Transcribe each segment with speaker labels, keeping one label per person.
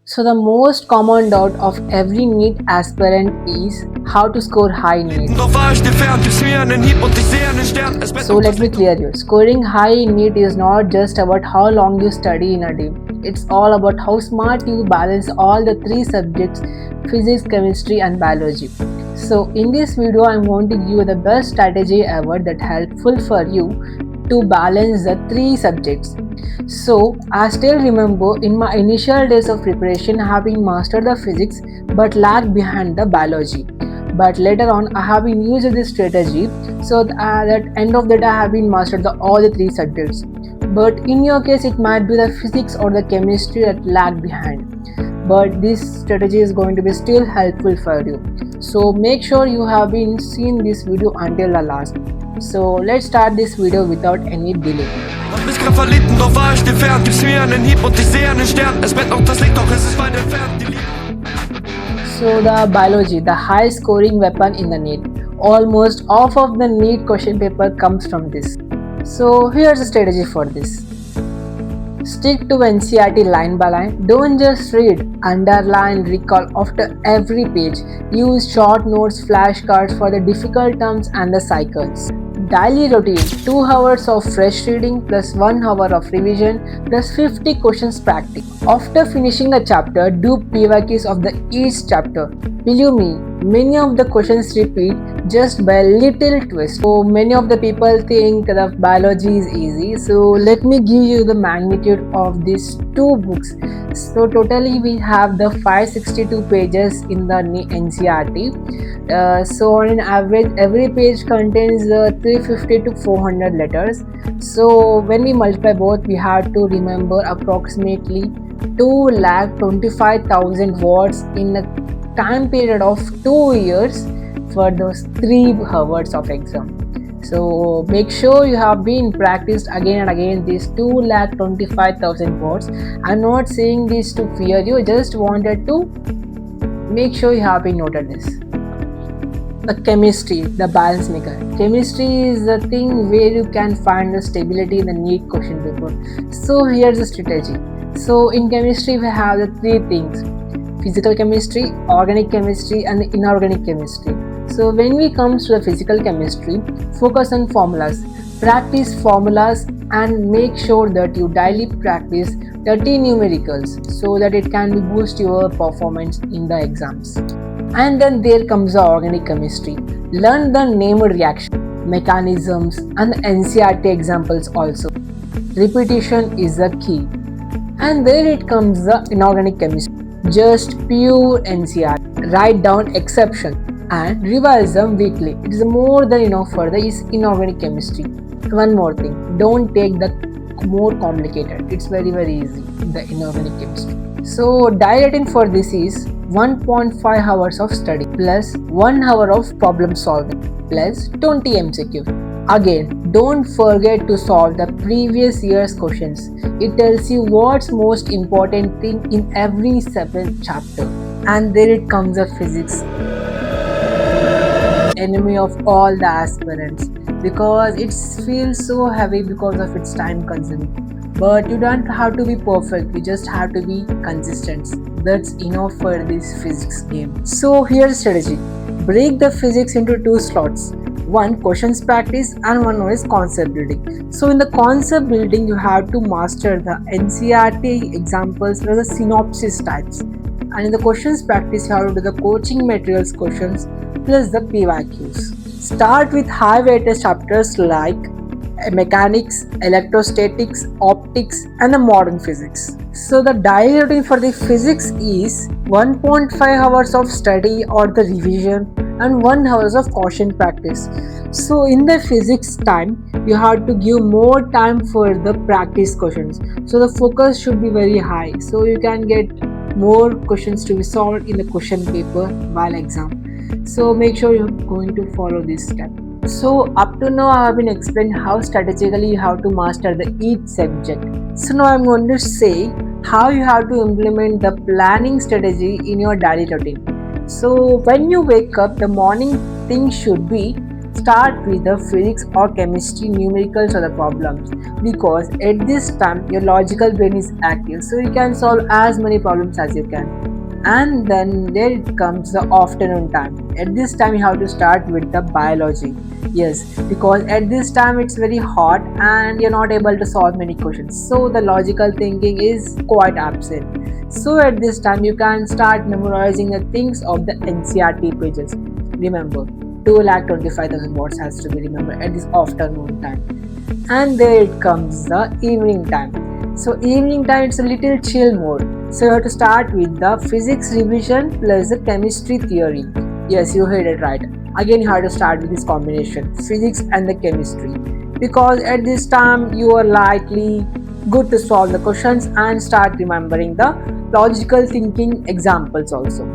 Speaker 1: So the most common doubt of every NEET aspirant is how to score high in NEET. So let me clear you. Scoring high in NEET is not just about how long you study in a day. It's all about how smart you balance all the three subjects: physics, chemistry and biology. So in this video I'm going to give you the best strategy ever that helpful for you to balance the three subjects. So, I still remember in my initial days of preparation having mastered the physics but lagged behind the biology. But later on, I have been using this strategy so that end of the day I have been mastered all the three subjects. But in your case, it might be the physics or the chemistry that lagged behind. But this strategy is going to be still helpful for you. So make sure you have been seen this video until the last. So let's start this video without any delay.
Speaker 2: Mach mich grad verliebt und doch war ich dir fern. Gibst mir einen Hieb und ich sehe einen Stern. Es brennt noch das Licht, doch es ist weit entfernt. Die Liebe.
Speaker 1: So the biology, the high scoring weapon in the NEET. Almost half of the NEET question paper comes from this. So here's a strategy for this. Stick to NCERT line by line. Don't just read, underline, recall after every page. Use short notes, flashcards for the difficult terms and the cycles. Daily routine: 2 hours of fresh reading plus 1 hour of revision plus 50 questions practice. After finishing a chapter, do PYQs of each chapter. Believe me, many of the questions repeat just by a little twist. So many of the people think that biology is easy. So let me give you the magnitude of these two books. So totally we have the 562 pages in the NCERT. So on an average, every page contains 350 to 400 letters. So when we multiply both, we have to remember approximately 2,25,000 words in a time period of 2 years for those 3 hours of exam. So make sure you have been practiced again and again these 2,25,000 words. I'm not saying this to fear you, just wanted to make sure you have been noted this. The chemistry, the balance maker. Chemistry is the thing where you can find the stability in the NEET question paper. So here's the strategy. So in chemistry we have the 3 things: physical chemistry, organic chemistry and inorganic chemistry. So when we come to the physical chemistry, focus on formulas. Practice formulas and make sure that you daily practice 30 numericals so that it can boost your performance in the exams. And then there comes the organic chemistry. Learn the named reaction, mechanisms and the NCERT examples also. Repetition is the key. And there it comes the inorganic chemistry. Just pure NCERT. Write down exception and revise them weekly. It is more than enough for the inorganic chemistry. One more thing, don't take the more complicated. It's very easy, the inorganic chemistry. So dieting for this is 1.5 hours of study plus 1 hour of problem solving plus 20 MCQ. Again, don't forget to solve the previous year's questions. It tells you what's most important thing in every separate chapter. And there it comes the physics, enemy of all the aspirants, because it feels so heavy because of its time consuming. But you don't have to be perfect, you just have to be consistent. That's enough for this physics game. So here's strategy. Break the physics into 2 slots. One questions practice and one is concept building. So in the concept building you have to master the NCERT examples plus the synopsis types. And in the questions practice you have to do the coaching materials questions plus the PYQs. Start with high weighted chapters like mechanics, electrostatics, optics and the modern physics. So the daily routine for the physics is 1.5 hours of study or the revision and 1 hours of caution practice. So in the physics time you have to give more time for the practice questions. So the focus should be very high so you can get more questions to be solved in the question paper while exam. So make sure you're going to follow this step. So up to now I have been explained how strategically you have to master each subject. So now I'm going to say how you have to implement the planning strategy in your daily routine. So when you wake up, the morning thing should be start with the physics or chemistry numericals or the problems, because at this time your logical brain is active, so you can solve as many problems as you can. And then there it comes the afternoon time. At this time you have to start with the biology. Yes, because at this time it's very hot and you're not able to solve many questions, so the logical thinking is quite absent. So at this time you can start memorizing the things of the NCERT pages. Remember, 2,25,000 words has to be remembered at this afternoon time. And there it comes the evening time. So evening time it's a little chill mode. So you have to start with the physics revision plus the chemistry theory. Yes, you heard it right. Again you have to start with this combination, physics and the chemistry, because at this time you are likely good to solve the questions and start remembering the logical thinking examples also.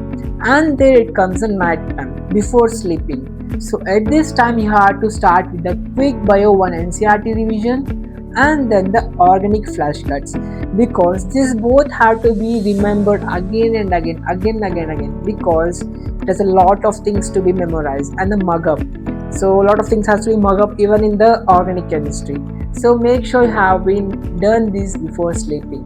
Speaker 1: And there it comes the night time before sleeping. So at this time you have to start with the quick Bio 1 NCERT revision and then the organic flashcards, because these both have to be remembered again and again, because there's a lot of things to be memorized and the mug up. So a lot of things has to be mug up even in the organic chemistry. So make sure you have been done this before sleeping.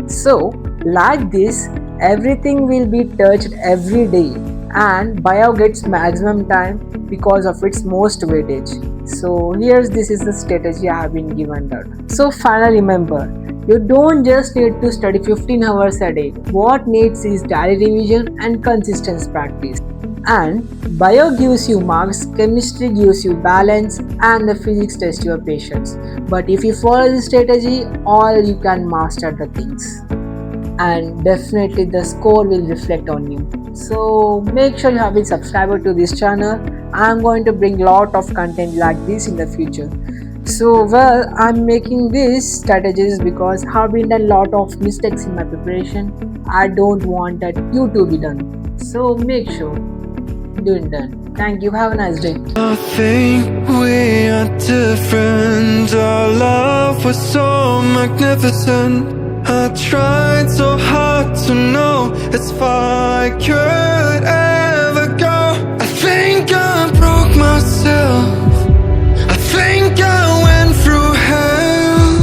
Speaker 1: So like this, everything will be touched every day and bio gets maximum time because of its most weightage. So this is the strategy I have been given there. So finally remember, you don't just need to study 15 hours a day. What needs is daily revision and consistent practice. And bio gives you marks, chemistry gives you balance, and the physics tests your patience. But if you follow this strategy, all you can master the things. And definitely the score will reflect on you. So make sure you have been subscribed to this channel. I'm going to bring lot of content like this in the future. So I'm making these strategies because I have been done lot of mistakes in my preparation. I don't want that you to be done. So make sure doing done. Thank you. Have a nice day.
Speaker 2: I think we are different. Our love was so magnificent. I tried so hard to know as far I could ever go. I think I broke myself. I think I went through hell.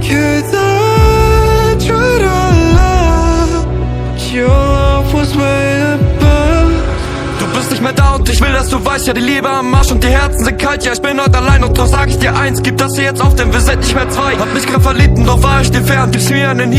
Speaker 2: 'Cause I tried our love, but your love was way above. Du bist nicht mehr da und ich will, dass du weißt, ja die Liebe am Arsch und die Herzen sind kalt. Ja, ich bin heute allein und doch sag ich dir eins, gib das hier jetzt auf, denn wir sind nicht mehr zwei. Hab mich grad verliebt und doch war ich dir fern, gib's mir einen